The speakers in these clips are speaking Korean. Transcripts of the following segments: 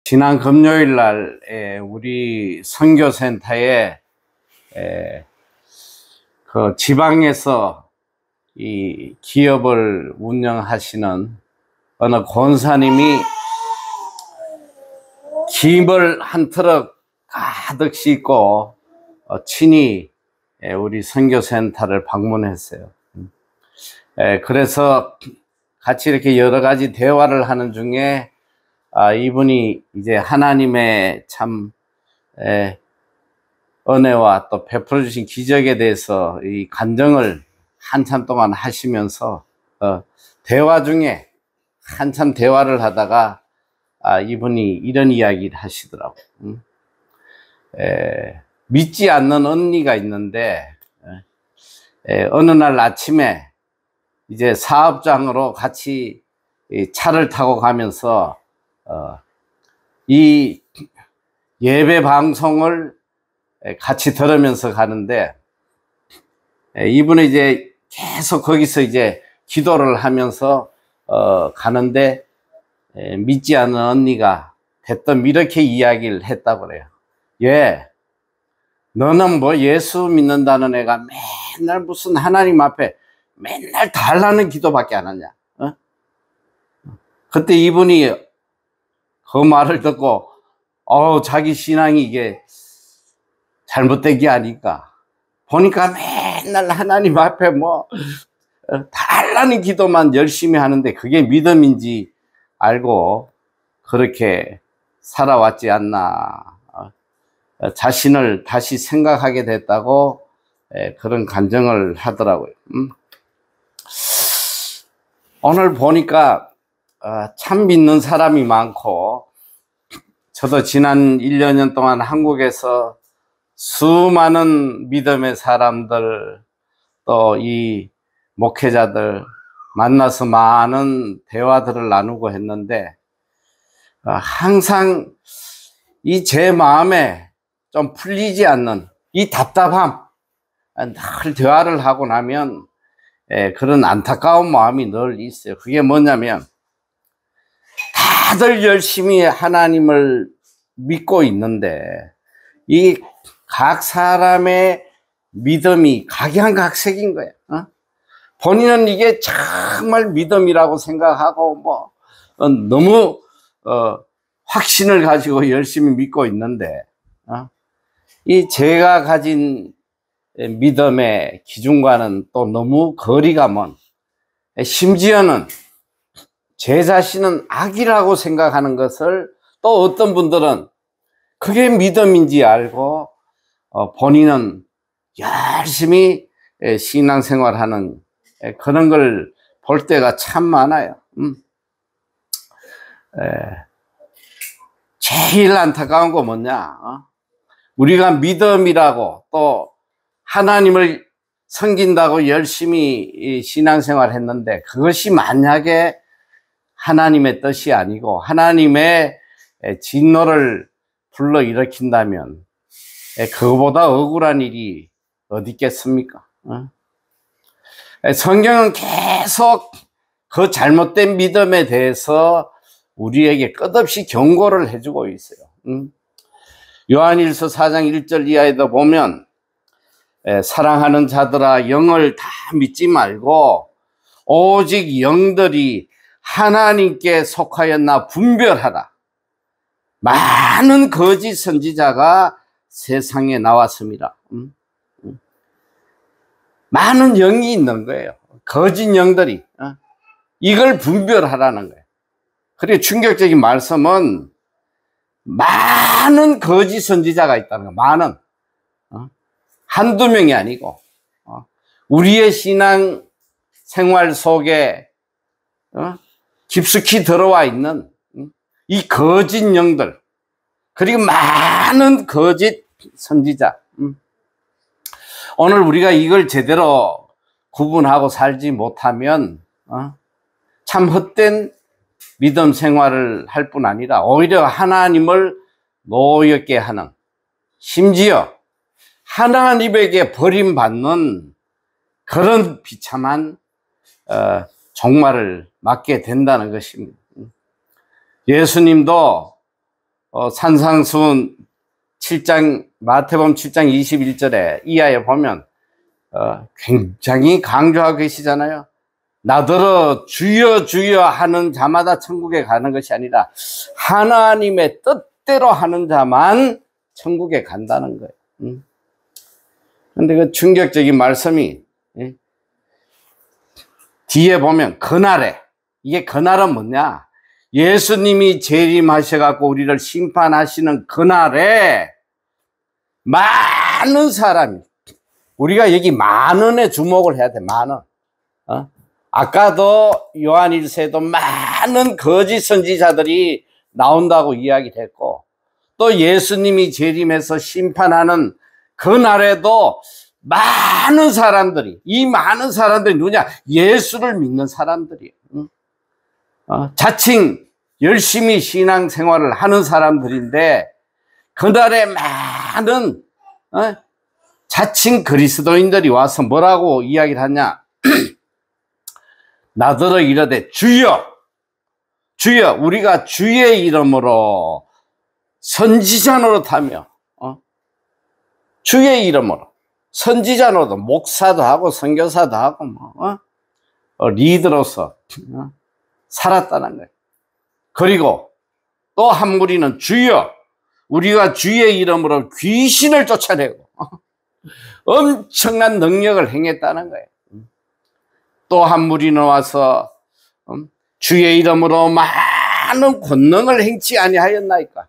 지난 금요일 날 우리 선교센터에 그 지방에서 이 기업을 운영하시는 어느 권사님이 김을 한 트럭 가득 싣고 친히 우리 선교센터를 방문했어요. 그래서 같이 이렇게 여러 가지 대화를 하는 중에 이분이 이제 하나님의 참 은혜와 또 베풀어 주신 기적에 대해서 이 간증을 한참 동안 하시면서 대화 중에 한참 대화를 하다가 이분이 이런 이야기를 하시더라고요. 믿지 않는 언니가 있는데 어느 날 아침에 이제 사업장으로 같이 차를 타고 가면서 이 예배 방송을 같이 들으면서 가는데 이분은 이제 계속 거기서 이제 기도를 하면서 가는데 믿지 않는 언니가 대뜸 이렇게 이야기를 했다고 그래요. 너는 뭐 예수 믿는다는 애가 맨날 무슨 하나님 앞에 맨날 달라는 기도밖에 안 하냐? 그때 이분이 그 말을 듣고 자기 신앙이 이게 잘못된 게 아닐까. 보니까 맨날 하나님 앞에 뭐 달라는 기도만 열심히 하는데 그게 믿음인지 알고 그렇게 살아왔지 않나. 자신을 다시 생각하게 됐다고 그런 간증을 하더라고요. 오늘 보니까 참 믿는 사람이 많고, 저도 지난 1, 년 동안 한국에서 수많은 믿음의 사람들, 또 이 목회자들 만나서 많은 대화들을 나누고 했는데, 항상 이 제 마음에 좀 풀리지 않는 이 답답함, 늘 대화를 하고 나면 그런 안타까운 마음이 늘 있어요. 그게 뭐냐면 다들 열심히 하나님을 믿고 있는데 이 각 사람의 믿음이 각양각색인 거예요. 본인은 이게 정말 믿음이라고 생각하고 뭐 너무 확신을 가지고 열심히 믿고 있는데 이 제가 가진 믿음의 기준과는 또 너무 거리가 먼, 심지어는 제 자신은 악이라고 생각하는 것을 또 어떤 분들은 그게 믿음인지 알고 본인은 열심히 신앙생활하는 그런 걸 볼 때가 참 많아요. 제일 안타까운 거 뭐냐? 우리가 믿음이라고 또 하나님을 섬긴다고 열심히 신앙생활 했는데 그것이 만약에 하나님의 뜻이 아니고 하나님의 진노를 불러일으킨다면 그거보다 억울한 일이 어디 있겠습니까? 성경은 계속 그 잘못된 믿음에 대해서 우리에게 끝없이 경고를 해주고 있어요. 요한일서 4장 1절 이하에도 보면 사랑하는 자들아 영을 다 믿지 말고 오직 영들이 하나님께 속하였나 분별하라. 많은 거짓 선지자가 세상에 나왔습니다. 많은 영이 있는 거예요. 거짓 영들이. 이걸 분별하라는 거예요. 그리고 충격적인 말씀은 많은 거짓 선지자가 있다는 거예요. 많은. 한두 명이 아니고 우리의 신앙 생활 속에 깊숙이 들어와 있는 이 거짓 영들, 그리고 많은 거짓 선지자. 오늘 우리가 이걸 제대로 구분하고 살지 못하면 참 헛된 믿음 생활을 할 뿐 아니라 오히려 하나님을 노엽게 하는, 심지어 하나님에게 버림받는 그런 비참한 종말을 맞게 된다는 것입니다. 예수님도 산상수훈 7장, 마태복음 7장 21절에 이하에 보면 굉장히 강조하고 계시잖아요. 나더러 주여 주여 하는 자마다 천국에 가는 것이 아니라 하나님의 뜻대로 하는 자만 천국에 간다는 거예요. 그런데 그 충격적인 말씀이 뒤에 보면 그날에, 이게 그날은 뭐냐? 예수님이 재림하셔갖고 우리를 심판하시는 그날에 많은 사람이, 우리가 여기 만원에 주목을 해야 돼. 만원. 아까도 요한일서에도 많은 거짓 선지자들이 나온다고 이야기를 했고, 또 예수님이 재림해서 심판하는 그날에도 많은 사람들이, 이 많은 사람들이 누구냐? 예수를 믿는 사람들이에요. 자칭 열심히 신앙생활을 하는 사람들인데, 그날에 많은 자칭 그리스도인들이 와서 뭐라고 이야기를 하냐? 나더러 이르되 주여 주여 우리가 주의 이름으로 선지자 노릇하며 주의 이름으로 선지자 노릇, 목사도 하고 선교사도 하고 리더로서 살았다는 거예요. 그리고 또 한 무리는 주여 우리가 주의 이름으로 귀신을 쫓아내고 엄청난 능력을 행했다는 거예요. 또 한 무리는 와서 주의 이름으로 많은 권능을 행치 아니하였나이까?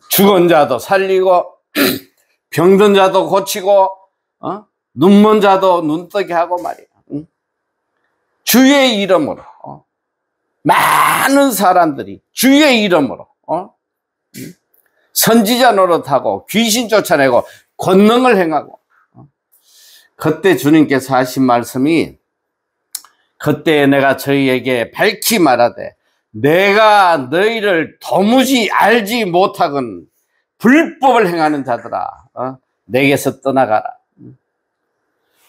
죽은 자도 살리고 병든 자도 고치고 눈먼 자도 눈뜨게 하고 말이야. 주의 이름으로 많은 사람들이 주의 이름으로 선지자 노릇하고 귀신 쫓아내고 권능을 행하고, 그때 주님께서 하신 말씀이, 그때 내가 저희에게 밝히 말하되 내가 너희를 도무지 알지 못하건 불법을 행하는 자들아 내게서 떠나가라.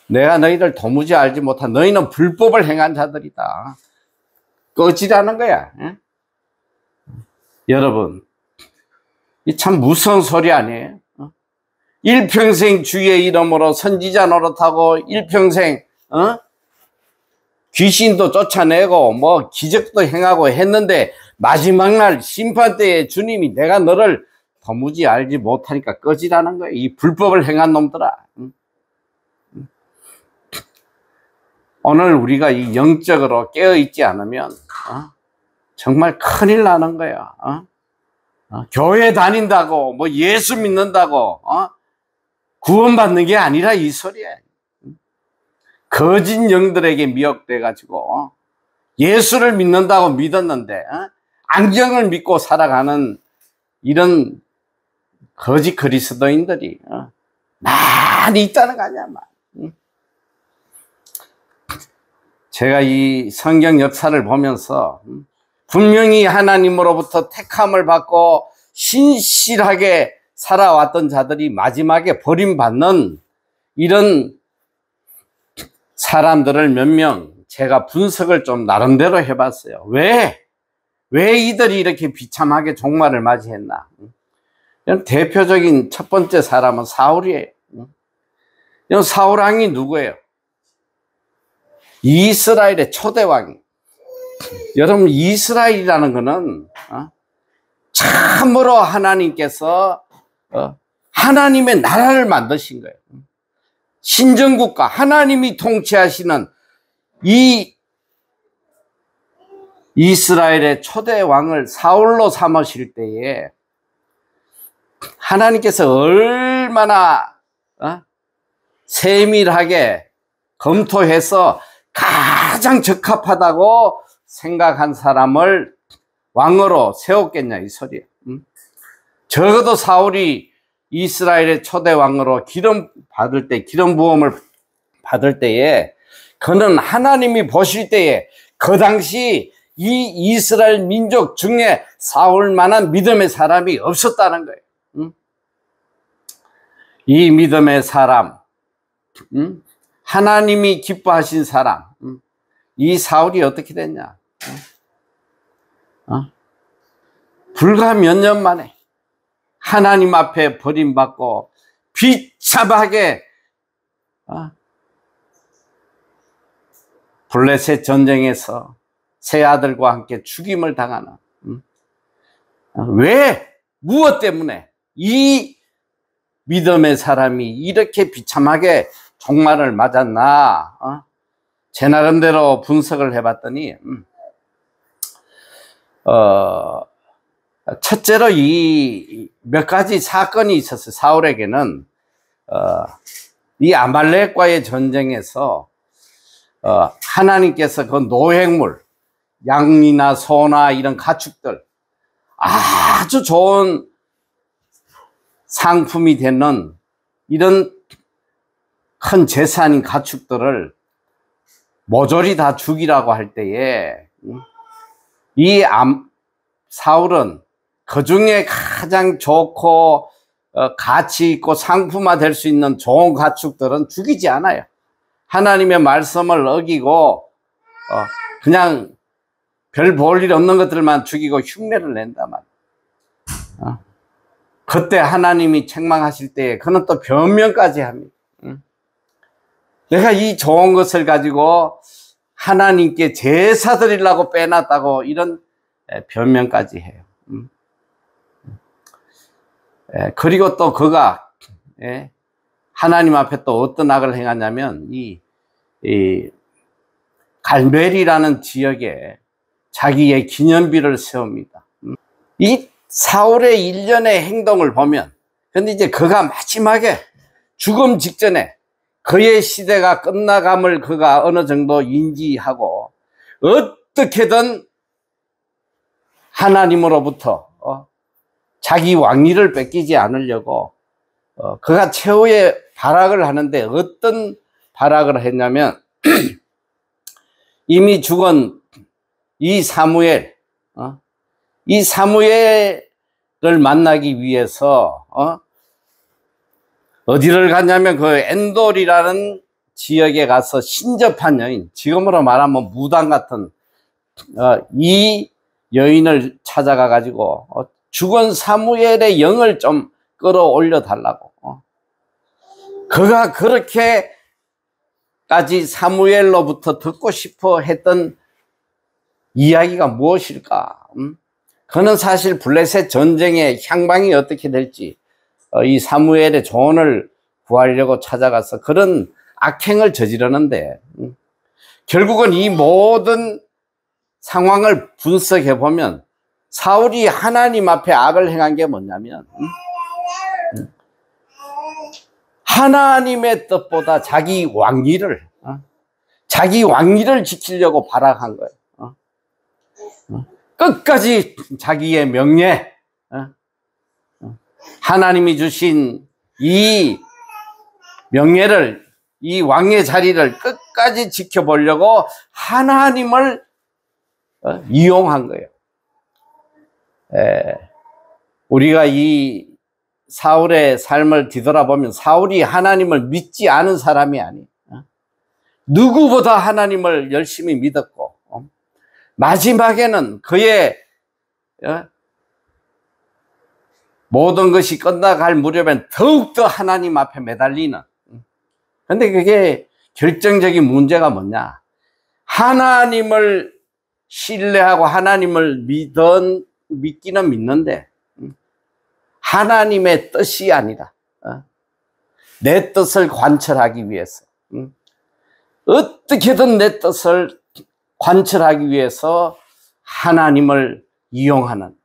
내가 너희를 도무지 알지 못한, 너희는 불법을 행한 자들이다. 꺼지라는 거야. 여러분, 이 참 무서운 소리 아니에요? 일평생 주의 이름으로 선지자 노릇하고 일평생 귀신도 쫓아내고 뭐 기적도 행하고 했는데 마지막 날 심판 때에 주님이 내가 너를 도무지 알지 못하니까 꺼지라는 거예요. 이 불법을 행한 놈들아. 오늘 우리가 이 영적으로 깨어있지 않으면 정말 큰일 나는 거야. 교회 다닌다고 뭐 예수 믿는다고 구원받는 게 아니라 이 소리야. 거짓 영들에게 미혹돼 가지고 예수를 믿는다고 믿었는데 안경을 믿고 살아가는 이런 거짓 그리스도인들이 많이 있다는 거 아니야. 제가 이 성경 역사를 보면서 분명히 하나님으로부터 택함을 받고 신실하게 살아왔던 자들이 마지막에 버림받는 이런 사람들을 몇 명 제가 분석을 좀 나름대로 해봤어요. 왜 이들이 이렇게 비참하게 종말을 맞이했나? 대표적인 첫 번째 사람은 사울이에요. 사울 왕이 누구예요? 이스라엘의 초대 왕이. 여러분, 이스라엘이라는 것은 참으로 하나님께서 하나님의 나라를 만드신 거예요. 신정국가, 하나님이 통치하시는 이 이스라엘의 초대 왕을 사울로 삼으실 때에 하나님께서 얼마나 세밀하게 검토해서 가장 적합하다고 생각한 사람을 왕으로 세웠겠냐 이 소리야. 적어도 사울이 이스라엘의 초대 왕으로 기름 부음을 받을 때에 그는 하나님이 보실 때에 그 당시 이 이스라엘 민족 중에 사울만한 믿음의 사람이 없었다는 거예요. 이 믿음의 사람, 하나님이 기뻐하신 사람, 이 사울이 어떻게 됐냐? 불과 몇 년 만에 하나님 앞에 버림받고 비참하게 블레셋 전쟁에서 세 아들과 함께 죽임을 당하는, 왜, 무엇 때문에 이 믿음의 사람이 이렇게 비참하게 종말을 맞았나? 제 나름대로 분석을 해봤더니 첫째로 이 몇 가지 사건이 있었어요. 사울에게는 이 아말렉과의 전쟁에서 하나님께서 그 노획물, 양이나 소나 이런 가축들, 아주 좋은 상품이 되는 이런 큰 재산인 가축들을 모조리 다 죽이라고 할 때에 이 사울은 그 중에 가장 좋고 가치 있고 상품화 될 수 있는 좋은 가축들은 죽이지 않아요. 하나님의 말씀을 어기고 그냥 별 볼 일 없는 것들만 죽이고 흉내를 낸단 말이에요. 그때 하나님이 책망하실 때 그는 또 변명까지 합니다. 내가 이 좋은 것을 가지고 하나님께 제사 드리려고 빼놨다고 이런 변명까지 해요. 그리고 또 그가 하나님 앞에 또 어떤 악을 행하냐면 이 갈멜이라는 지역에 자기의 기념비를 세웁니다. 이 사울의 일련의 행동을 보면, 근데 이제 그가 마지막에 죽음 직전에 그의 시대가 끝나감을 그가 어느 정도 인지하고 어떻게든 하나님으로부터 자기 왕위를 뺏기지 않으려고 그가 최후의 발악을 하는데, 어떤 발악을 했냐면 이미 죽은 이 사무엘을 만나기 위해서 어디를 갔냐면 그 엔돌이라는 지역에 가서 신접한 여인, 지금으로 말하면 무당 같은 이 여인을 찾아가 가지고 죽은 사무엘의 영을 좀 끌어올려 달라고. 그가 그렇게까지 사무엘로부터 듣고 싶어 했던 이야기가 무엇일까? 그는 사실 블레셋 전쟁의 향방이 어떻게 될지 이 사무엘의 조언을 구하려고 찾아가서 그런 악행을 저지르는데, 결국은 이 모든 상황을 분석해 보면 사울이 하나님 앞에 악을 행한 게 뭐냐면 하나님의 뜻보다 자기 왕위를 지키려고 발악한 거예요. 끝까지 자기의 명예, 하나님이 주신 이 명예를, 이 왕의 자리를 끝까지 지켜보려고 하나님을 이용한 거예요. 우리가 이 사울의 삶을 뒤돌아보면 사울이 하나님을 믿지 않은 사람이 아니에요. 누구보다 하나님을 열심히 믿었고, 마지막에는 그의 모든 것이 끝나갈 무렵엔 더욱더 하나님 앞에 매달리는. 근데 그게 결정적인 문제가 뭐냐? 하나님을 신뢰하고 하나님을 믿기는 믿는데 하나님의 뜻이 아니라 내 뜻을 관철하기 위해서, 어떻게든 내 뜻을 관철하기 위해서 하나님을 이용하는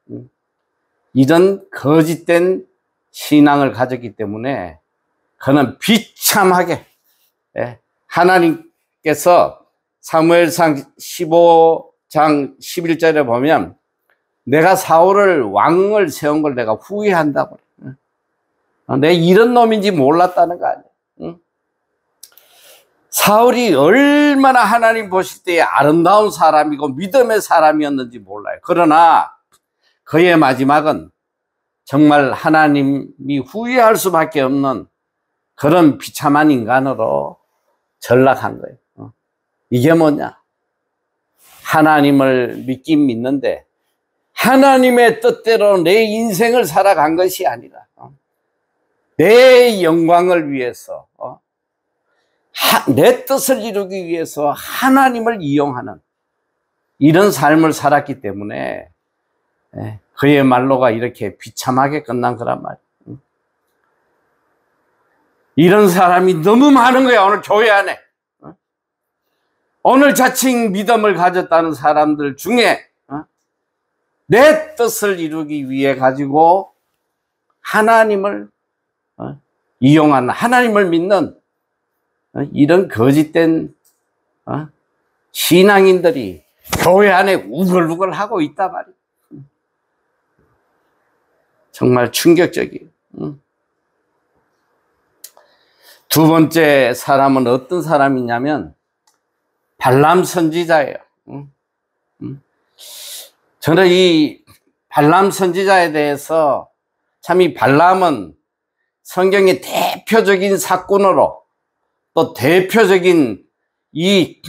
이런 거짓된 신앙을 가졌기 때문에 그는 비참하게, 하나님께서 사무엘상 15장 11절에 보면 내가 사울을 왕을 세운 걸 내가 후회한다고. 내가 이런 놈인지 몰랐다는 거 아니야. 사울이 얼마나 하나님 보실 때에 아름다운 사람이고 믿음의 사람이었는지 몰라요. 그러나 그의 마지막은 정말 하나님이 후회할 수밖에 없는 그런 비참한 인간으로 전락한 거예요. 이게 뭐냐? 하나님을 믿긴 믿는데 하나님의 뜻대로 내 인생을 살아간 것이 아니라 내 영광을 위해서 내 뜻을 이루기 위해서 하나님을 이용하는 이런 삶을 살았기 때문에 그의 말로가 이렇게 비참하게 끝난 거란 말이에요. 이런 사람이 너무 많은 거야, 오늘 교회 안에. 오늘 자칭 믿음을 가졌다는 사람들 중에 내 뜻을 이루기 위해 가지고 하나님을 이용하는, 하나님을 믿는 이런 거짓된 신앙인들이 교회 안에 우글우글 하고 있단 말이에요. 정말 충격적이에요. 두 번째 사람은 어떤 사람이냐면 발람 선지자예요. 저는 이 발람 선지자에 대해서 참 이 발람은 성경의 대표적인 사건으로 또 대표적인 이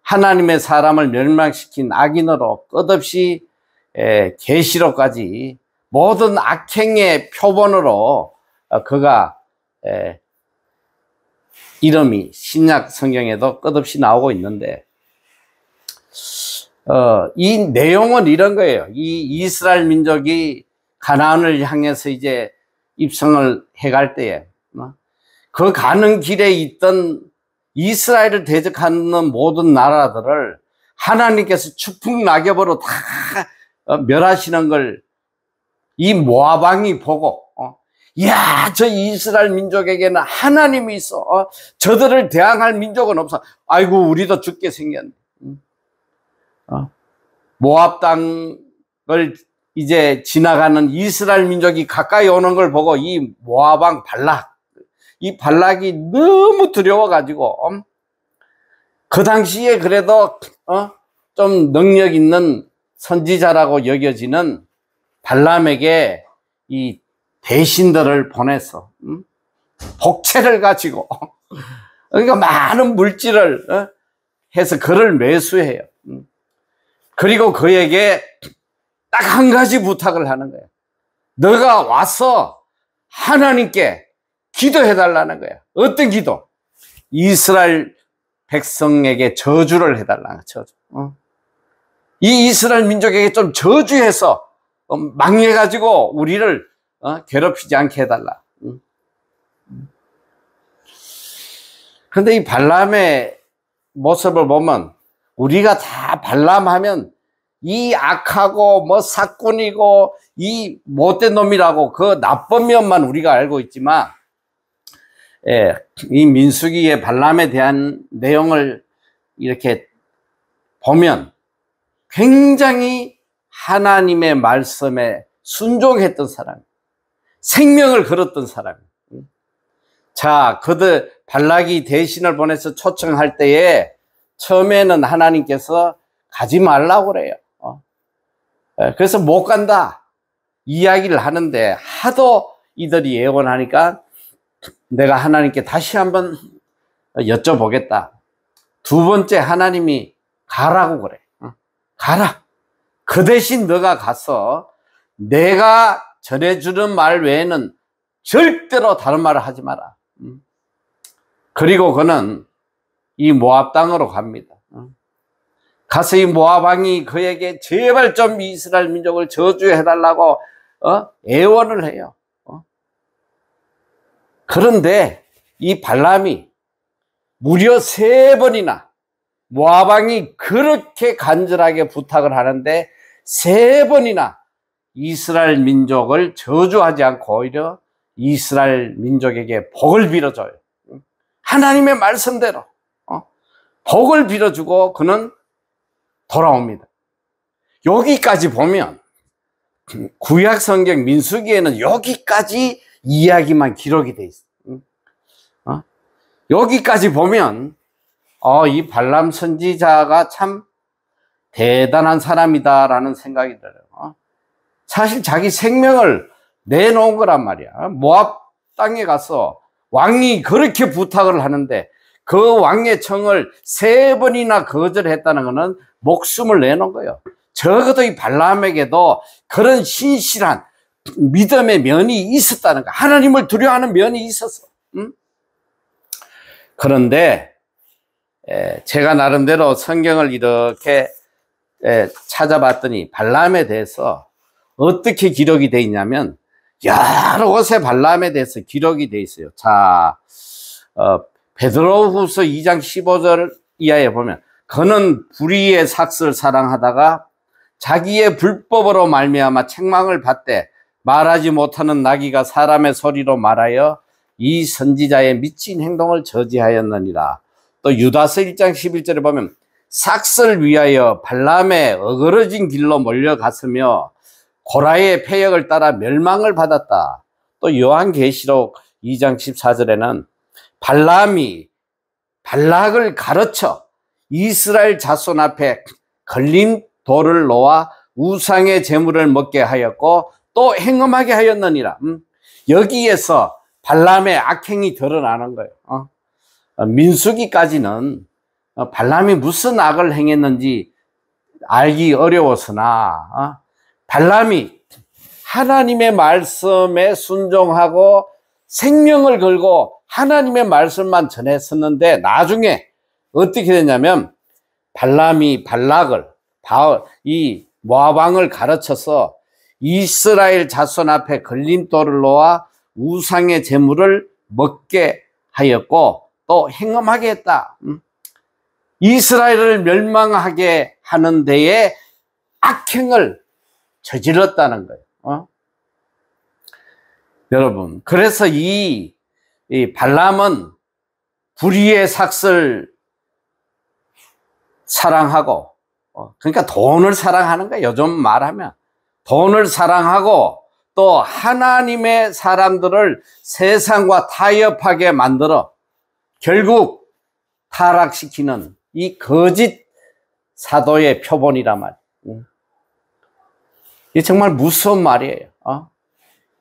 하나님의 사람을 멸망시킨 악인으로 끝없이 계시록까지 모든 악행의 표본으로 그가 이름이 신약 성경에도 끝없이 나오고 있는데 이 내용은 이런 거예요. 이 이스라엘 민족이 가나안을 향해서 이제 입성을 해갈 때에 그 가는 길에 있던 이스라엘을 대적하는 모든 나라들을 하나님께서 추풍 낙엽으로 다 멸하시는 걸 이 모압 왕이 보고 야, 저 이스라엘 민족에게는 하나님이 있어. 저들을 대항할 민족은 없어. 아이고, 우리도 죽게 생겼네. 모압 땅을 이제 지나가는 이스라엘 민족이 가까이 오는 걸 보고 이 모압 왕 발락, 이 발락이 너무 두려워가지고 그 당시에 그래도 좀 능력 있는 선지자라고 여겨지는 발람에게 이 대신들을 보내서 복채를 가지고 그러니까 많은 물질을 해서 그를 매수해요. 그리고 그에게 딱 한 가지 부탁을 하는 거예요. 너가 와서 하나님께 기도해달라는 거야. 어떤 기도? 이스라엘 백성에게 저주를 해달라는 거야. 저주. 이 이스라엘 민족에게 좀 저주해서 망해가지고 우리를 괴롭히지 않게 해달라. 그런데 이 발람의 모습을 보면 우리가 다 발람하면 이 악하고 뭐 사꾼이고 이 못된 놈이라고 그 나쁜 면만 우리가 알고 있지만 이 민수기의 발람에 대한 내용을 이렇게 보면 굉장히 하나님의 말씀에 순종했던 사람, 생명을 걸었던 사람. 자, 그들 발락이 대신을 보내서 초청할 때에 처음에는 하나님께서 가지 말라고 그래요. 그래서 못 간다 이야기를 하는데 하도 이들이 예언하니까 내가 하나님께 다시 한번 여쭤보겠다. 두 번째 하나님이 가라고 그래. 가라. 그 대신 너가 가서 내가 전해주는 말 외에는 절대로 다른 말을 하지 마라. 그리고 그는 이 모압 땅으로 갑니다. 가서 이 모압 왕이 그에게 제발 좀 이스라엘 민족을 저주해달라고 애원을 해요. 그런데 이 발람이 무려 3번이나 모압 왕이 그렇게 간절하게 부탁을 하는데 3번이나 이스라엘 민족을 저주하지 않고 오히려 이스라엘 민족에게 복을 빌어줘요. 하나님의 말씀대로 복을 빌어주고 그는 돌아옵니다. 여기까지 보면 구약 성경 민수기에는 여기까지 이야기만 기록이 돼 있어요. 여기까지 보면 이 발람 선지자가 참 대단한 사람이다라는 생각이 들어요. 사실 자기 생명을 내놓은 거란 말이야. 모압 땅에 가서 왕이 그렇게 부탁을 하는데 그 왕의 청을 3번이나 거절했다는 것은 목숨을 내놓은 거예요. 적어도 이 발람에게도 그런 신실한 믿음의 면이 있었다는 거야. 하나님을 두려워하는 면이 있었어. 그런데 제가 나름대로 성경을 이렇게 찾아봤더니 발람에 대해서 어떻게 기록이 되어 있냐면 여러 곳에 발람에 대해서 기록이 되어 있어요. 자, 베드로후서 2장 15절 이하에 보면 그는 불의의 삭슬 사랑하다가 자기의 불법으로 말미암아 책망을 받되 말하지 못하는 나귀가 사람의 소리로 말하여 이 선지자의 미친 행동을 저지하였느니라. 또 유다서 1장 11절에 보면 삭슬 위하여 발람의 어그러진 길로 몰려갔으며 고라의 패역을 따라 멸망을 받았다. 또 요한계시록 2장 14절에는 발람이 발락을 가르쳐 이스라엘 자손 앞에 걸린 돌을 놓아 우상의 제물을 먹게 하였고 또 행음하게 하였느니라. 여기에서 발람의 악행이 드러나는 거예요. 민수기까지는 발람이 무슨 악을 행했는지 알기 어려웠으나 발람이 하나님의 말씀에 순종하고 생명을 걸고 하나님의 말씀만 전했었는데 나중에 어떻게 됐냐면 발람이 발락을 이 모압 왕을 가르쳐서 이스라엘 자손 앞에 걸림돌을 놓아 우상의 제물을 먹게 하였고 또 행음하게 했다. 이스라엘을 멸망하게 하는 데에 악행을 저질렀다는 거예요. 여러분, 그래서 이 발람은 불의의 삭슬 사랑하고, 그러니까 돈을 사랑하는 거야. 요즘 말하면 돈을 사랑하고 또 하나님의 사람들을 세상과 타협하게 만들어 결국 타락시키는 이 거짓 사도의 표본이란 말이에요. 이게 정말 무서운 말이에요.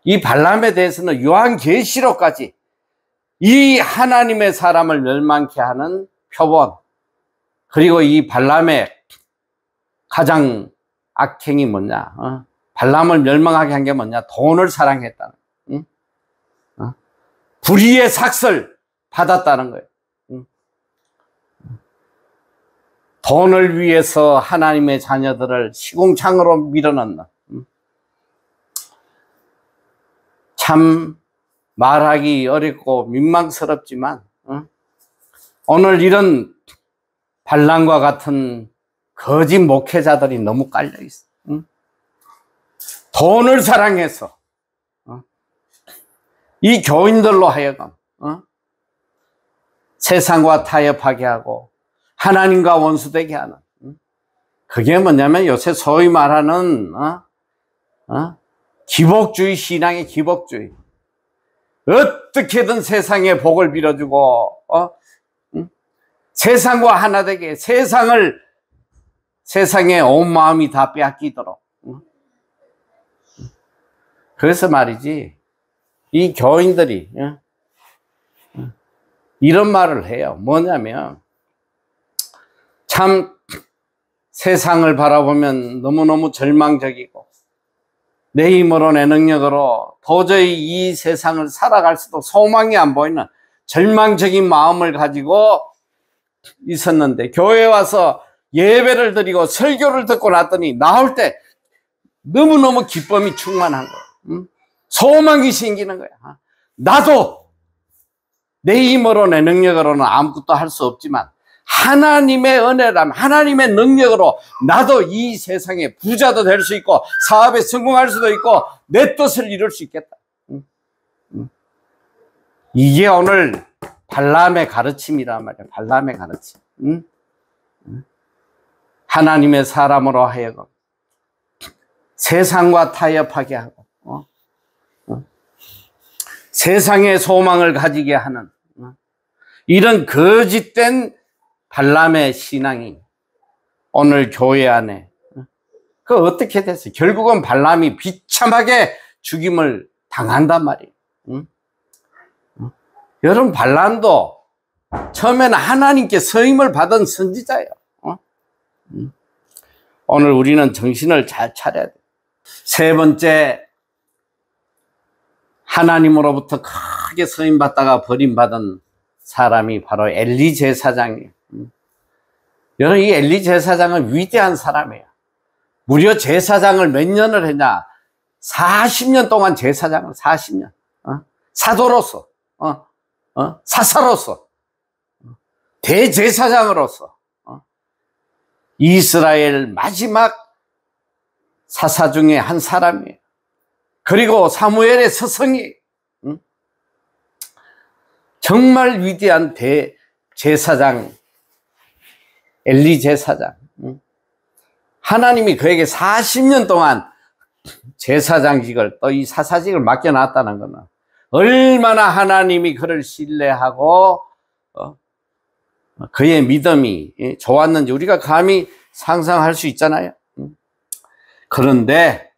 이 발람에 대해서는 요한계시록까지 이 하나님의 사람을 멸망케 하는 표본, 그리고 이 발람의 가장 악행이 뭐냐? 발람을 멸망하게 한 게 뭐냐? 돈을 사랑했다는 거예요. 불의의 삭슬 받았다는 거예요. 돈을 위해서 하나님의 자녀들을 시궁창으로 밀어넣는, 참 말하기 어렵고 민망스럽지만 오늘 이런 발람과 같은 거짓 목회자들이 너무 깔려 있어. 돈을 사랑해서 이 교인들로 하여금 세상과 타협하게 하고 하나님과 원수되게 하는, 그게 뭐냐면 요새 소위 말하는 기복주의 신앙의 기복주의. 어떻게든 세상에 복을 빌어주고 세상과 하나 되게, 세상에 온 마음이 다 빼앗기도록. 그래서 말이지, 이 교인들이 이런 말을 해요. 뭐냐면 참 세상을 바라보면 너무너무 절망적이고 내 힘으로 내 능력으로 도저히 이 세상을 살아갈 수도 소망이 안 보이는 절망적인 마음을 가지고 있었는데 교회에 와서 예배를 드리고 설교를 듣고 났더니 나올 때 너무너무 기쁨이 충만한 거예요. 소망이 생기는 거야. 나도 내 힘으로 내 능력으로는 아무것도 할 수 없지만 하나님의 은혜라면, 하나님의 능력으로 나도 이 세상에 부자도 될 수 있고 사업에 성공할 수도 있고 내 뜻을 이룰 수 있겠다. 이게 오늘 발람의 가르침이란 말이야. 발람의 가르침. 하나님의 사람으로 하여금 세상과 타협하게 하고 세상의 소망을 가지게 하는 이런 거짓된 발람의 신앙이 오늘 교회 안에 그 어떻게 됐어요? 결국은 발람이 비참하게 죽임을 당한단 말이에요. 여러분, 발람도 처음에는 하나님께 서임을 받은 선지자예요. 오늘 우리는 정신을 잘 차려야 돼. 세 번째, 하나님으로부터 크게 쓰임받다가 버림받은 사람이 바로 엘리 제사장이에요. 여러분, 이 엘리 제사장은 위대한 사람이에요. 무려 제사장을 몇 년을 했냐? 40년 동안 제사장을, 40년. 사도로서, 사사로서, 대제사장으로서, 이스라엘 마지막 사사 중에 한 사람이에요. 그리고 사무엘의 스승이, 정말 위대한 대제사장, 엘리 제사장. 하나님이 그에게 40년 동안 제사장직을, 또 이 사사직을 맡겨놨다는 것은 얼마나 하나님이 그를 신뢰하고 그의 믿음이 좋았는지 우리가 감히 상상할 수 있잖아요. 그런데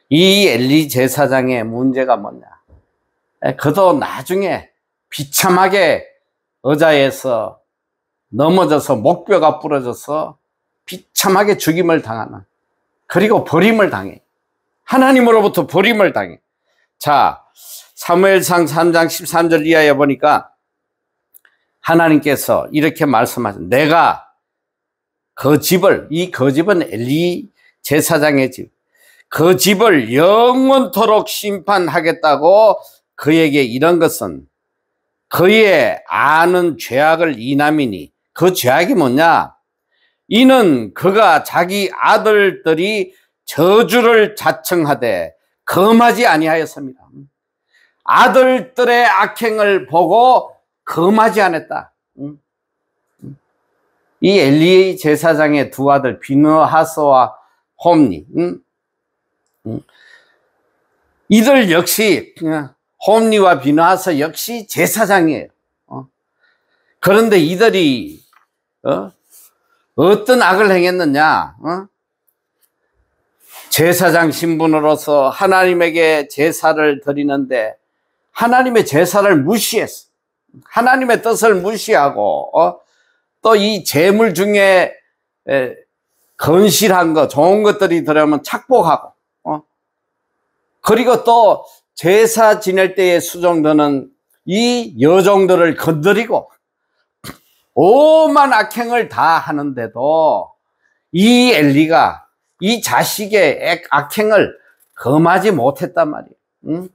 이 엘리 제사장의 문제가 뭐냐? 그도 나중에 비참하게 의자에서 넘어져서 목뼈가 부러져서 비참하게 죽임을 당하는, 그리고 버림을 당해. 하나님으로부터 버림을 당해. 자, 사무엘상 3장 13절 이하에 보니까 하나님께서 이렇게 말씀하셨어요. 내가 그 집을, 그 집은 엘리 제사장의 집, 그 집을 영원토록 심판하겠다고 그에게 이런 것은 그의 아는 죄악을 인함이니, 그 죄악이 뭐냐? 이는 그가 자기 아들들이 저주를 자청하되 금하지 아니하였습니다. 아들들의 악행을 보고 금하지 않았다. 이 엘리 제사장의 두 아들 비느하스와 홈니, 이들 역시, 홈니와 비느하스 역시 제사장이에요. 그런데 이들이 어떤 악을 행했느냐? 제사장 신분으로서 하나님에게 제사를 드리는데 하나님의 제사를 무시했어. 하나님의 뜻을 무시하고 또 이 제물 중에 건실한 거, 좋은 것들이 들어오면 착복하고 그리고 또 제사 지낼 때에 수종드는 이 여종들을 건드리고 오만 악행을 다 하는데도 이 엘리가 이 자식의 악행을 금하지 못했단 말이에요.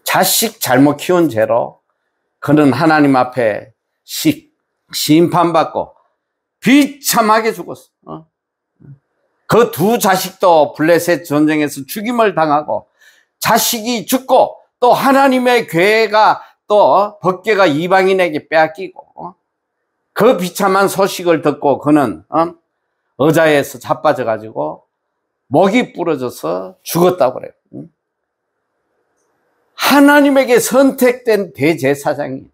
자식 잘못 키운 죄로 그는 하나님 앞에 심판받고 비참하게 죽었어. 그 두 자식도 블레셋 전쟁에서 죽임을 당하고 자식이 죽고 또 하나님의 괴가 또 법궤가 이방인에게 빼앗기고 그 비참한 소식을 듣고 그는 의자에서 자빠져 가지고 목이 부러져서 죽었다고 그래요. 하나님에게 선택된 대제사장이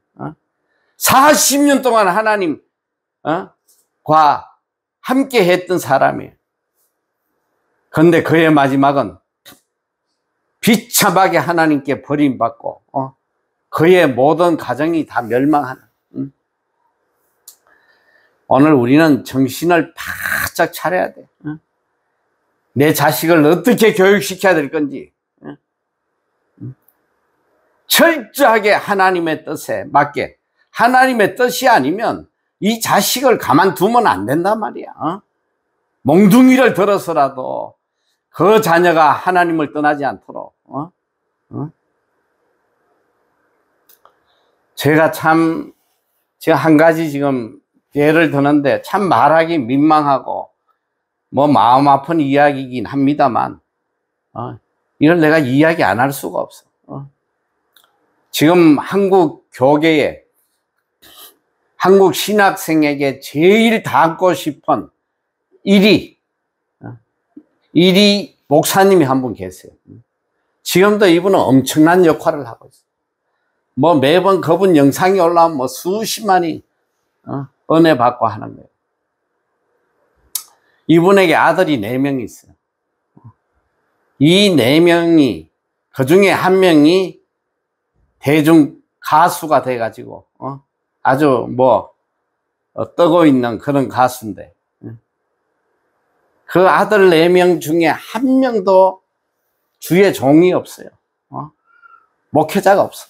40년 동안 하나님과 함께 했던 사람이에요. 그런데 그의 마지막은 비참하게 하나님께 버림받고 그의 모든 가정이 다 멸망하는. 오늘 우리는 정신을 바짝 차려야 돼. 내 자식을 어떻게 교육시켜야 될 건지 철저하게 하나님의 뜻에 맞게, 하나님의 뜻이 아니면 이 자식을 가만두면 안 된단 말이야. 몽둥이를 들어서라도 그 자녀가 하나님을 떠나지 않도록. 제가 한 가지 지금 예를 드는데 참 말하기 민망하고 뭐 마음 아픈 이야기이긴 합니다만 이걸 내가 이야기 안 할 수가 없어. 지금 한국 교계에, 한국 신학생에게 제일 닮고 싶은 1위 목사님이 한 분 계세요. 지금도 이분은 엄청난 역할을 하고 있어요. 뭐 매번 그분 영상이 올라오면 뭐 수십만이 은혜 받고 하는 거예요. 이분에게 아들이 4명이 있어요. 이 4명이, 그 중에 한 명이 대중 가수가 돼가지고 아주 뭐 뜨고 있는 그런 가수인데 그 아들 4명 중에 한 명도 주의 종이 없어요. 목회자가 없어.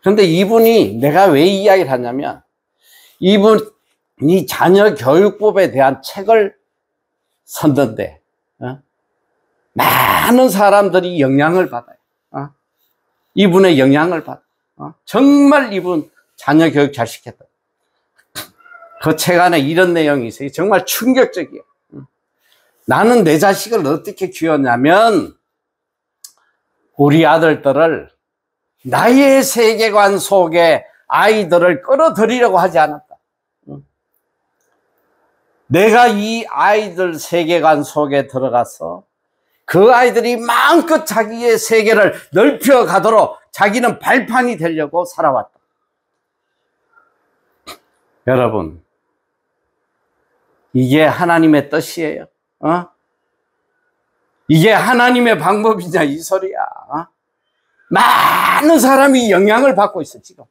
그런데 이분이, 내가 왜 이 이야기를 하냐면, 이분이 자녀 교육법에 대한 책을 썼는데, 많은 사람들이 영향을 받아요. 이분의 영향을 받아. 정말 이분 자녀 교육 잘 시켰다. 그 책 안에 이런 내용이 있어요. 정말 충격적이에요. 나는 내 자식을 어떻게 키웠냐면, 우리 아들들을 나의 세계관 속에 아이들을 끌어들이려고 하지 않았다. 내가 이 아이들 세계관 속에 들어가서 그 아이들이 마음껏 자기의 세계를 넓혀가도록 자기는 발판이 되려고 살아왔다. 여러분, 이게 하나님의 뜻이에요. 이게 하나님의 방법이냐 이 소리야. 많은 사람이 영향을 받고 있어 지금.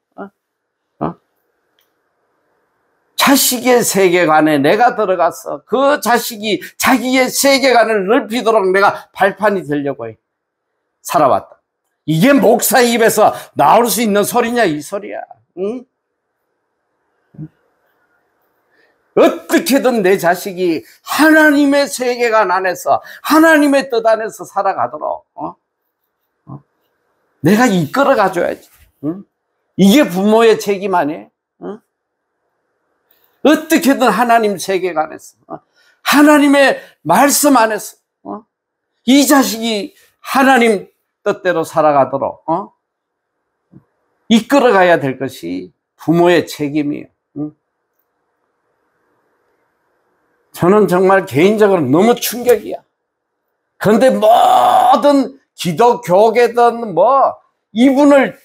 자식의 세계관에 내가 들어가서 그 자식이 자기의 세계관을 넓히도록 내가 발판이 되려고 살아왔다. 이게 목사 입에서 나올 수 있는 소리냐 이 소리야. 응? 어떻게든 내 자식이 하나님의 세계관 안에서 하나님의 뜻 안에서 살아가도록 내가 이끌어 가줘야지. 이게 부모의 책임 아니에요? 어떻게든 하나님 세계관에서 하나님의 말씀 안에서 이 자식이 하나님 뜻대로 살아가도록 이끌어 가야 될 것이 부모의 책임이에요. 저는 정말 개인적으로 너무 충격이야. 그런데 모든 기독교계든 이분을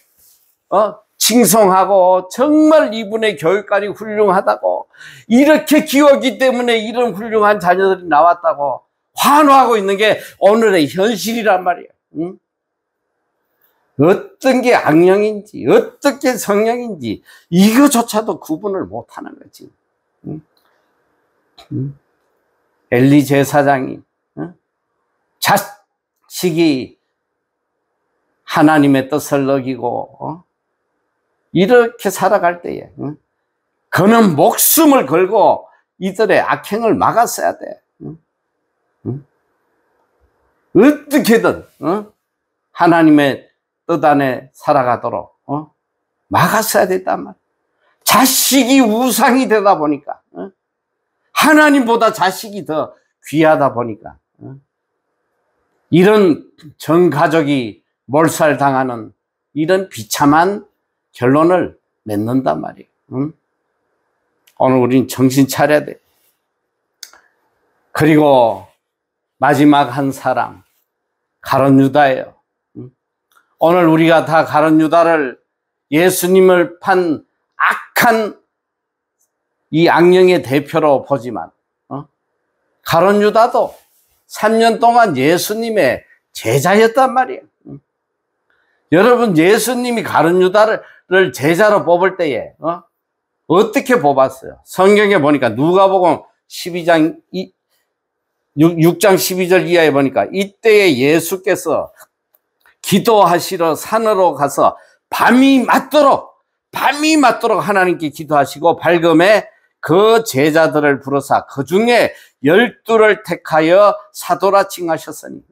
칭송하고 정말 이분의 교육관이 훌륭하다고, 이렇게 키웠기 때문에 이런 훌륭한 자녀들이 나왔다고 환호하고 있는 게 오늘의 현실이란 말이야. 응? 어떤 게 악령인지 어떻게 성령인지 이거조차도 구분을 못하는 거지. 응? 엘리 제사장이 자식이 하나님의 뜻을 어기고 이렇게 살아갈 때에 그는 목숨을 걸고 이들의 악행을 막았어야 돼. 어떻게든 하나님의 뜻 안에 살아가도록 막았어야 됐단 말이야. 자식이 우상이 되다 보니까, 하나님보다 자식이 더 귀하다 보니까 이런 전 가족이 몰살당하는 이런 비참한 결론을 맺는단 말이에요. 오늘 우린 정신 차려야 돼. 그리고 마지막 한 사람, 가룟 유다예요. 오늘 우리가 다 가룟 유다를, 예수님을 판 악한 이 악령의 대표로 보지만 가룟 유다도 3년 동안 예수님의 제자였단 말이에요. 여러분, 예수님이 가룟 유다를 제자로 뽑을 때에 어떻게 뽑았어요? 성경에 보니까 누가복음 6장 12절 이하에 보니까, 이때에 예수께서 기도하시러 산으로 가서 밤이 맞도록 하나님께 기도하시고 밝음에 그 제자들을 부르사 그 중에 12를 택하여 사도라 칭하셨으니.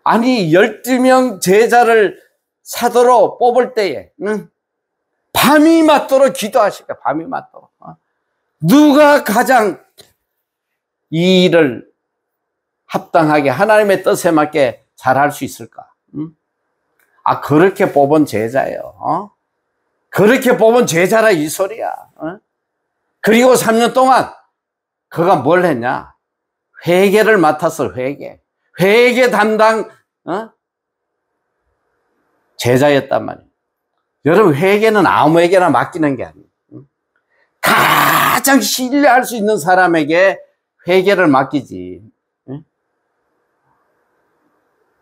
아니, 12명 제자를 사도로 뽑을 때에 밤이 맞도록 기도하실까? 밤이 맞도록. 누가 가장 이 일을 합당하게 하나님의 뜻에 맞게 잘할 수 있을까? 그렇게 뽑은 제자예요. 그렇게 뽑은 제자라 이 소리야. 그리고 3년 동안 그가 뭘 했냐? 회계를 맡았어. 회계 담당 제자였단 말이에요. 여러분, 회계는 아무에게나 맡기는 게 아니에요. 가장 신뢰할 수 있는 사람에게 회계를 맡기지.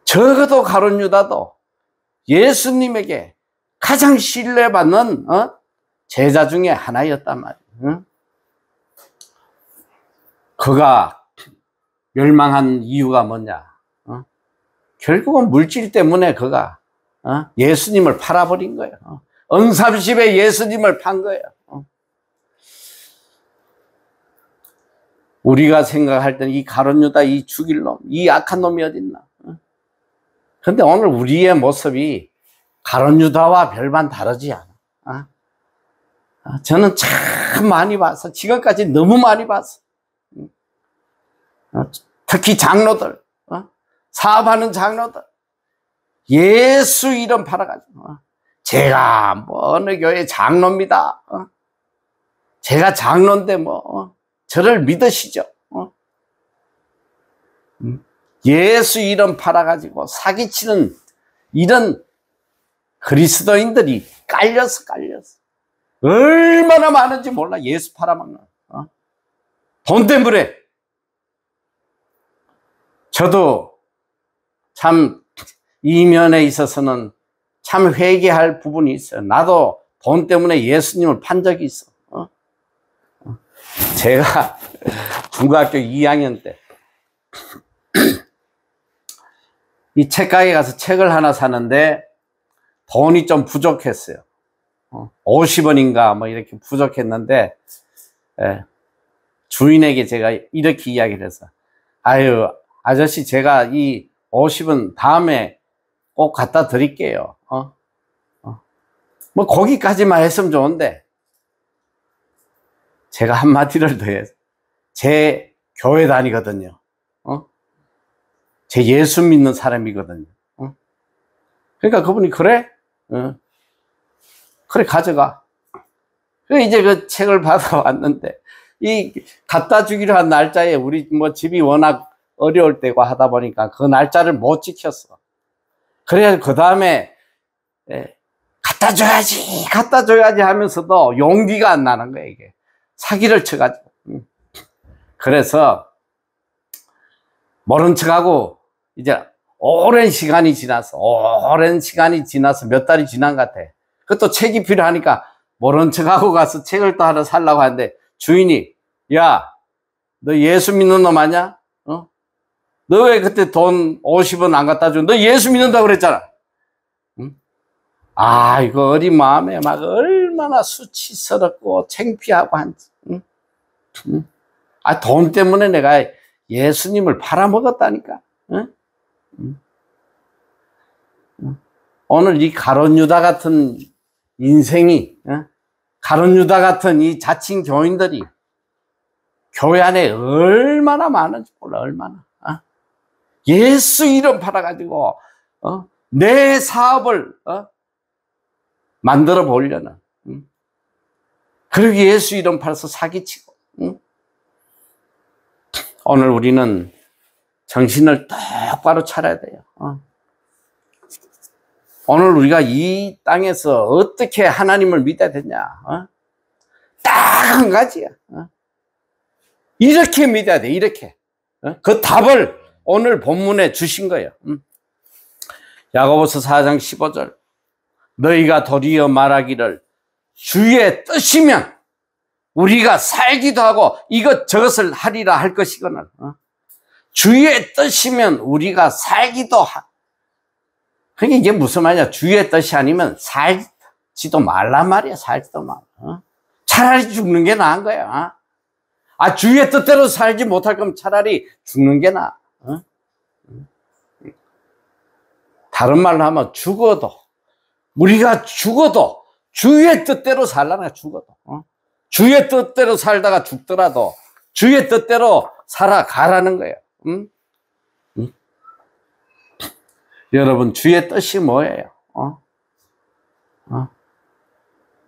적어도 가룟 유다도 예수님에게 가장 신뢰받는 제자 중에 하나였단 말이에요. 그가 멸망한 이유가 뭐냐? 결국은 물질 때문에 그가 예수님을 팔아버린 거예요. 은삼십에 예수님을 판 거예요. 우리가 생각할 때는 이 가룟 유다, 이 죽일 놈, 이 악한 놈이 어딨나? 근데 오늘 우리의 모습이 가룟 유다와 별반 다르지 않아. 저는 참 많이 봤어. 지금까지 너무 많이 봤어. 특히 장로들, 사업하는 장로들, 예수 이름 팔아가지고, 제가 뭐 어느 교회 장로입니다. 제가 장로인데 뭐 저를 믿으시죠? 예수 이름 팔아가지고 사기치는 이런 그리스도인들이 깔려서 얼마나 많은지 몰라. 예수 팔아먹는 돈 때문에. 저도 참 이면에 있어서는 참 회개할 부분이 있어요. 나도 돈 때문에 예수님을 판 적이 있어. 제가 중학교 2학년 때 이 책가게 가서 책을 하나 사는데 돈이 좀 부족했어요. 50원인가 뭐 이렇게 부족했는데, 주인에게 제가 이렇게 이야기를 해서, 아유 아저씨, 제가 이 50원 다음에 꼭 갖다 드릴게요. 뭐 거기까지만 했으면 좋은데, 제가 한마디를 더 해서, 제 교회 다니거든요. 제 예수 믿는 사람이거든요. 그러니까 그분이 그래? 그래, 가져가. 이제 그 책을 받아왔는데, 이 갖다 주기로 한 날짜에 우리 뭐 집이 워낙 어려울 때고 하다 보니까 그 날짜를 못 지켰어. 그래서 그 다음에 갖다 줘야지 하면서도 용기가 안 나는 거야, 이게. 사기를 쳐가지고. 그래서 모른 척하고 이제 오랜 시간이 지나서 몇 달이 지난 것 같아. 그것도 책이 필요하니까 모른 척하고 가서 책을 또 하나 살라고 하는데, 주인이, 야, 너 예수 믿는 놈 아니야? 너 왜 그때 돈 50원 안 갖다 줘? 너 예수 믿는다고 그랬잖아. 이거 어린 마음에 막 얼마나 수치스럽고 창피하고 한지. 돈 때문에 내가 예수님을 팔아먹었다니까. 오늘 이 가룟 유다 같은 인생이, 가룟 유다 같은 이 자칭 교인들이 교회 안에 얼마나 많은지 몰라. 얼마나. 예수 이름 팔아가지고 내 사업을 만들어 보려는, 그리고 예수 이름 팔아서 사기치고. 오늘 우리는 정신을 똑바로 차려야 돼요. 오늘 우리가 이 땅에서 어떻게 하나님을 믿어야 되냐? 딱 한 가지야. 이렇게 믿어야 돼. 이렇게. 그 답을 오늘 본문에 주신 거예요. 야고보서 4장 15절. 너희가 도리어 말하기를 주의 뜻이면 우리가 살기도 하고 이것저것을 하리라 할 것이거늘. 주의 뜻이면 우리가 살기도 그게 이게 무슨 말이야? 주의 뜻이 아니면 살지도 말란 말이야. 살지도 말라. 차라리 죽는 게 나은 거야. 주의 뜻대로 살지 못할 거면 차라리 죽는 게 나아. 다른 말로 하면 우리가 죽어도 주의 뜻대로 살라는 거야. 죽어도. 주의 뜻대로 살다가 죽더라도 주의 뜻대로 살아가라는 거예요. 여러분, 주의 뜻이 뭐예요?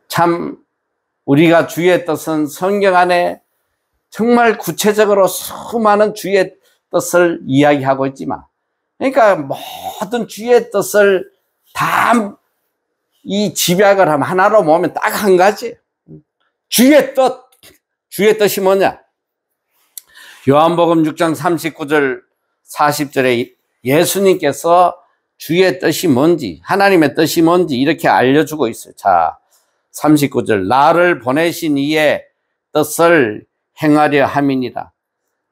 참 우리가 주의 뜻은 성경 안에 정말 구체적으로 수많은 주의 뜻을 이야기하고 있지만, 그러니까 모든 주의 뜻을 다 이 집약을 하면 하나로 모으면 딱 한 가지. 주의 뜻이 뭐냐? 요한복음 6장 39절 40절에 예수님께서 주의 뜻이 뭔지, 하나님의 뜻이 뭔지 이렇게 알려주고 있어요. 자, 39절. 나를 보내신 이의 뜻을 행하려 함이니라.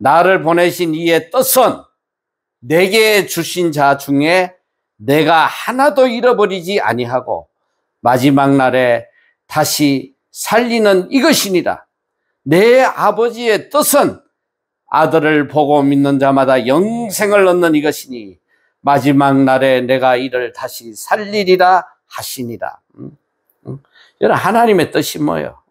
나를 보내신 이의 뜻은 내게 주신 자 중에 내가 하나도 잃어버리지 아니하고 마지막 날에 다시 살리는 이것이니라. 내 아버지의 뜻은 아들을 보고 믿는 자마다 영생을 얻는 이것이니 마지막 날에 내가 이를 다시 살리리라 하시니라. 여러분, 하나님의 뜻이 뭐예요?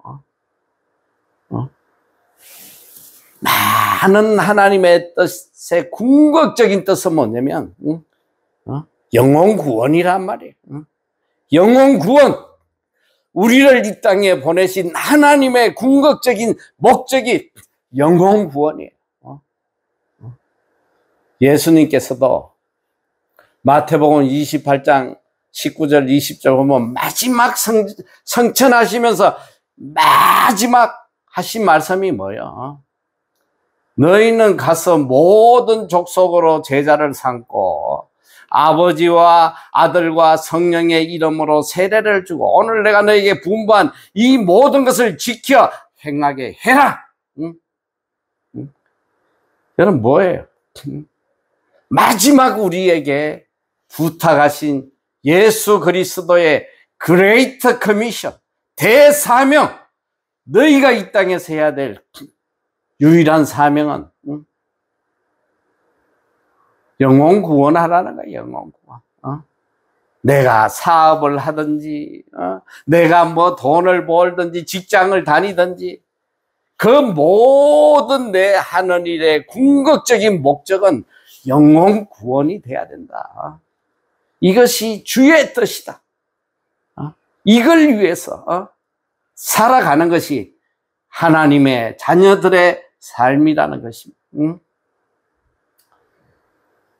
많은 하나님의 뜻의 궁극적인 뜻은 뭐냐면 영혼 구원이란 말이에요. 영혼 구원. 우리를 이 땅에 보내신 하나님의 궁극적인 목적이 영혼 구원이에요. 예수님께서도 마태복음 28장 19절 20절 보면 마지막 성천하시면서 마지막 하신 말씀이 뭐예요? 너희는 가서 모든 족속으로 제자를 삼고 아버지와 아들과 성령의 이름으로 세례를 주고 오늘 내가 너에게 분부한 이 모든 것을 지켜 행하게 해라. 여러분, 뭐예요? 마지막 우리에게 부탁하신 예수 그리스도의 그레이트 커미션, 대사명, 너희가 이 땅에서 해야 될 유일한 사명은 영혼 구원하라는 거야. 영혼 구원. 내가 사업을 하든지 내가 뭐 돈을 벌든지 직장을 다니든지 그 모든 내 하는 일의 궁극적인 목적은 영혼 구원이 돼야 된다. 이것이 주의 뜻이다. 이걸 위해서 살아가는 것이 하나님의 자녀들의 삶이라는 것입니다.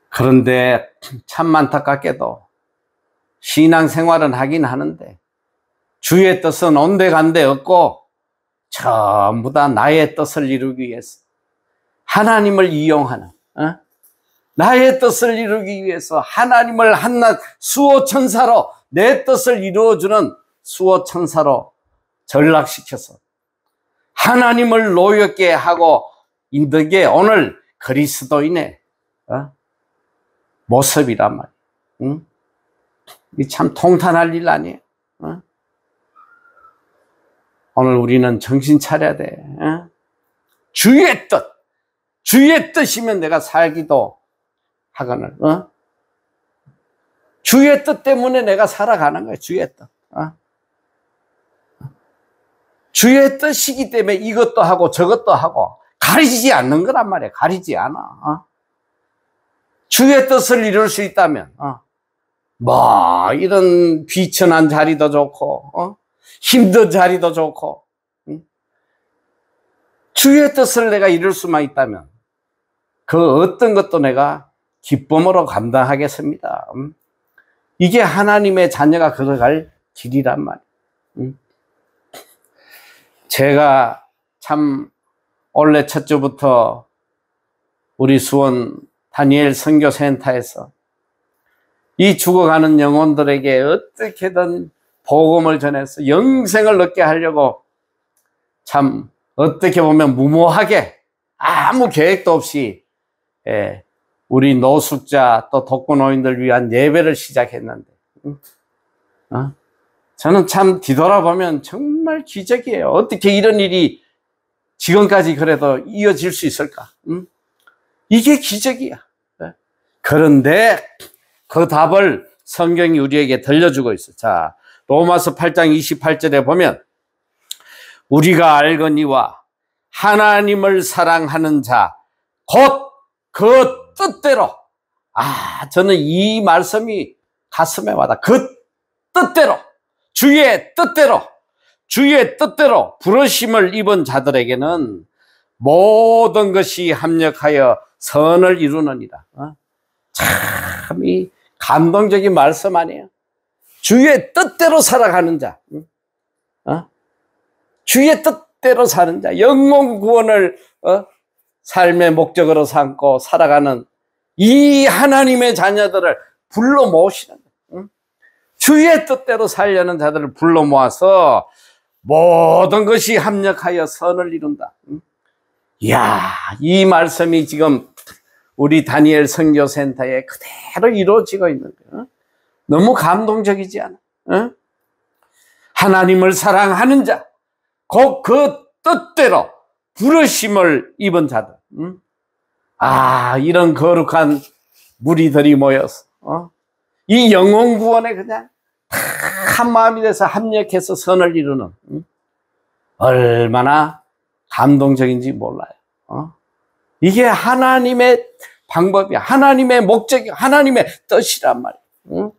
그런데 참 안타깝게도 신앙생활은 하긴 하는데 주의 뜻은 온데간데 없고 전부 다 나의 뜻을 이루기 위해서 하나님을 이용하는 나의 뜻을 이루기 위해서 하나님을 한낱 수호천사로 내 뜻을 이루어주는 수호천사로 전락시켜서 하나님을 노엽게 하고 있는 게 오늘 그리스도인의 모습이란 말이에요. 이 참 통탄할 일 아니에요. 오늘 우리는 정신 차려야 돼. 주의 뜻, 주의 뜻이면 내가 살기도 하거늘. 주의 뜻 때문에 내가 살아가는 거예요. 주의 뜻. 주의 뜻이기 때문에 이것도 하고 저것도 하고 가리지 않는 거란 말이에요. 가리지 않아. 주의 뜻을 이룰 수 있다면 뭐 이런 비천한 자리도 좋고 힘든 자리도 좋고 주의 뜻을 내가 이룰 수만 있다면 그 어떤 것도 내가 기쁨으로 감당하겠습니다. 이게 하나님의 자녀가 걸어갈 길이란 말이에요. 제가 참 올해 첫 주부터 우리 수원 다니엘 선교센터에서 이 죽어가는 영혼들에게 어떻게든 복음을 전해서 영생을 얻게 하려고 참 어떻게 보면 무모하게 아무 계획도 없이 우리 노숙자 또 독거노인들 위한 예배를 시작했는데 저는 참 뒤돌아보면 정말 기적이에요. 어떻게 이런 일이 지금까지 그래도 이어질 수 있을까? 이게 기적이야. 그런데 그 답을 성경이 우리에게 들려주고 있어. 자, 로마서 8장 28절에 보면 우리가 알거니와 하나님을 사랑하는 자 곧 그 뜻대로 저는 이 말씀이 가슴에 와닿아. 그 뜻대로 주의 뜻대로 부르심을 입은 자들에게는 모든 것이 합력하여 선을 이루느니라. 참 이 감동적인 말씀 아니에요? 주의 뜻대로 살아가는 자, 주의 뜻대로 사는 자, 영혼 구원을 삶의 목적으로 삼고 살아가는 이 하나님의 자녀들을 불러 모으시는 거예요. 주의 뜻대로 살려는 자들을 불러 모아서 모든 것이 합력하여 선을 이룬다. 이야, 이 말씀이 지금 우리 다니엘 선교센터에 그대로 이루어지고 있는 거예요. 너무 감동적이지 않아? 어? 하나님을 사랑하는 자, 곧 그 뜻대로 부르심을 입은 자들. 이런 거룩한 무리들이 모여서 이 영혼 구원에 그냥 한 마음이 돼서 합력해서 선을 이루는, 얼마나 감동적인지 몰라요. 이게 하나님의 방법이야. 하나님의 목적이, 하나님의 뜻이란 말이야.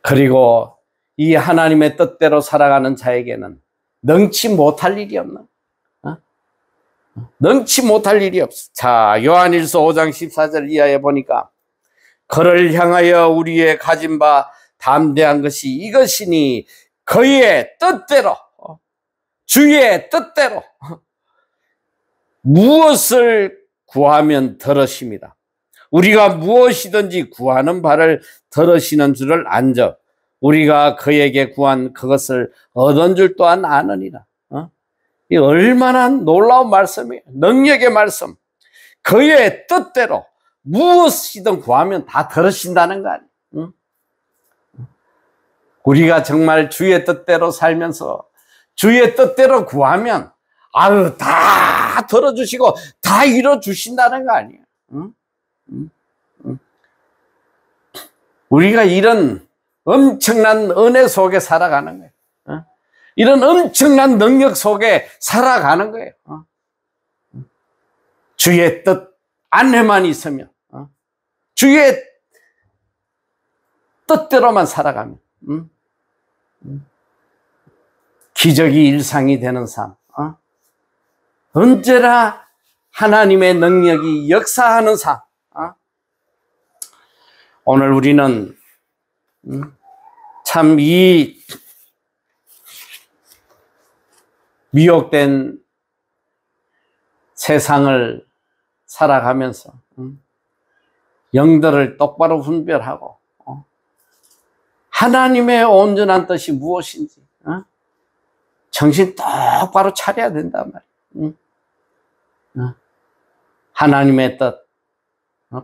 그리고 이 하나님의 뜻대로 살아가는 자에게는 능치 못할 일이 없나? 능치 못할 일이 없어. 자, 요한일서 5장 14절 이하에 보니까 그를 향하여 우리의 가진 바 담대한 것이 이것이니 그의 뜻대로, 주의 뜻대로 무엇을 구하면 들으십니다. 우리가 무엇이든지 구하는 바를 들으시는 줄을 안적 우리가 그에게 구한 그것을 얻은 줄 또한 아느니라. 이 얼마나 놀라운 말씀이에요. 능력의 말씀. 그의 뜻대로 무엇이든 구하면 다 들으신다는 거 아니에요. 우리가 정말 주의 뜻대로 살면서 주의 뜻대로 구하면 다 들어주시고 다 이뤄주신다는 거 아니에요. 우리가 이런 엄청난 은혜 속에 살아가는 거예요. 이런 엄청난 능력 속에 살아가는 거예요. 주의 뜻 안에만 있으면, 주의 뜻대로만 살아가면 기적이 일상이 되는 삶, 언제나 하나님의 능력이 역사하는 삶. 오늘 우리는 참 이 미혹된 세상을 살아가면서 영들을 똑바로 분별하고 하나님의 온전한 뜻이 무엇인지 정신 똑바로 차려야 된단 말이에요. 하나님의 뜻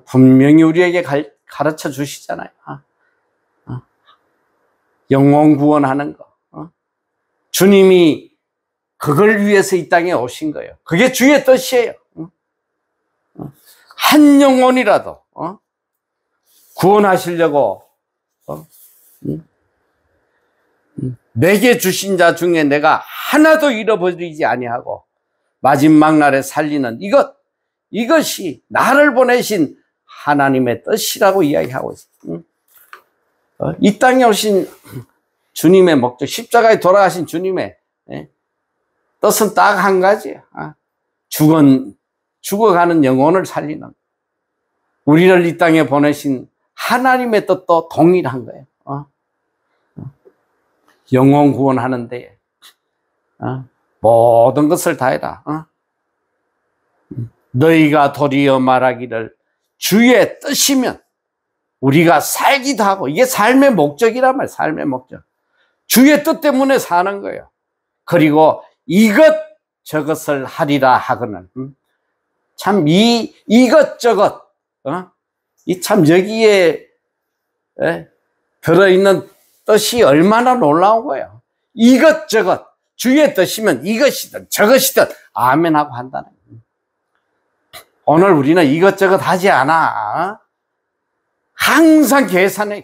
분명히 우리에게 가르쳐 주시잖아요. 영혼 구원하는 거. 주님이 그걸 위해서 이 땅에 오신 거예요. 그게 주의 뜻이에요. 한 영혼이라도 구원하시려고 내게 주신 자 중에 내가 하나도 잃어버리지 아니하고 마지막 날에 살리는 이것이 나를 보내신 하나님의 뜻이라고 이야기하고 있어요. 이 땅에 오신 주님의 목적, 십자가에 돌아가신 주님의 뜻은 딱 한 가지예요. 죽어가는 영혼을 살리는, 우리를 이 땅에 보내신 하나님의 뜻도 동일한 거예요. 영혼 구원하는 데에 모든 것을 다해라. 너희가 도리어 말하기를 주의 뜻이면 우리가 살기도 하고, 이게 삶의 목적이란 말이에요. 삶의 목적. 주의 뜻 때문에 사는 거예요. 그리고 저것을 하리라 하거늘. 참 이것저것, 이 참 여기에 들어있는 뜻이 얼마나 놀라운 거예요. 이것저것 주의 뜻이면 이것이든 저것이든 아멘 하고 한다는 거예요. 오늘 우리는 이것저것 하지 않아. 항상 계산해.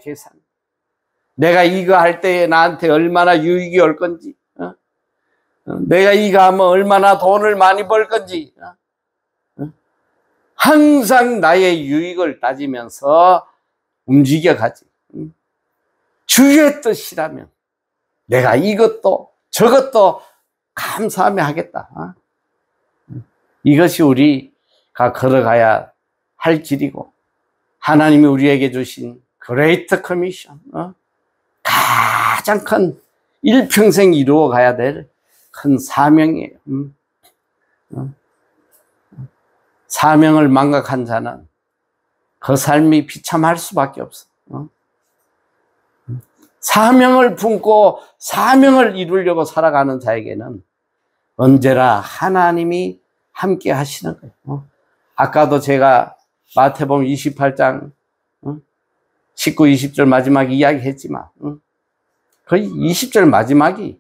내가 이거 할 때에 나한테 얼마나 유익이 올 건지, 내가 이거 하면 얼마나 돈을 많이 벌 건지, 항상 나의 유익을 따지면서 움직여가지. 주의 뜻이라면 내가 이것도 저것도 감사하며 하겠다. 이것이 우리가 걸어가야 할 길이고, 하나님이 우리에게 주신 그레이트 커미션, 가장 큰 일평생 이루어 가야 될 큰 사명이에요. 사명을 망각한 자는 그 삶이 비참할 수밖에 없어. 사명을 품고 사명을 이루려고 살아가는 자에게는 언제나 하나님이 함께 하시는 거예요. 아까도 제가 마태복음 28장 19, 20절 마지막 이야기 했지만 거의 20절 마지막이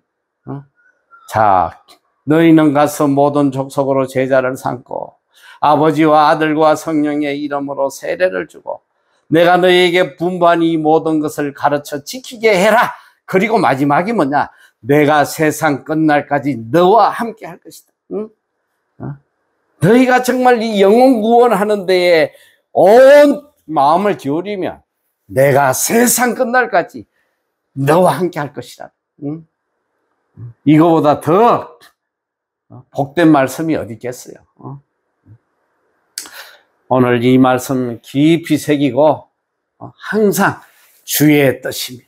자, 너희는 가서 모든 족속으로 제자를 삼고 아버지와 아들과 성령의 이름으로 세례를 주고 내가 너희에게 분부한 이 모든 것을 가르쳐 지키게 해라. 그리고 마지막이 뭐냐? 내가 세상 끝날까지 너와 함께 할 것이다. 응? 너희가 정말 이 영혼 구원하는 데에 온 마음을 기울이면 내가 세상 끝날까지 너와 함께 할 것이다. 응? 이거보다 더 복된 말씀이 어디 있겠어요? 오늘 이 말씀 깊이 새기고 항상 주의 뜻이면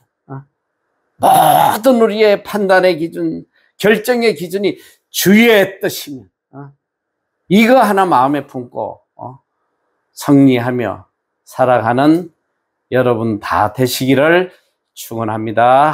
모든 우리의 판단의 기준, 결정의 기준이 주의 뜻이면 이거 하나 마음에 품고 승리하며 살아가는 여러분 다 되시기를 축원합니다.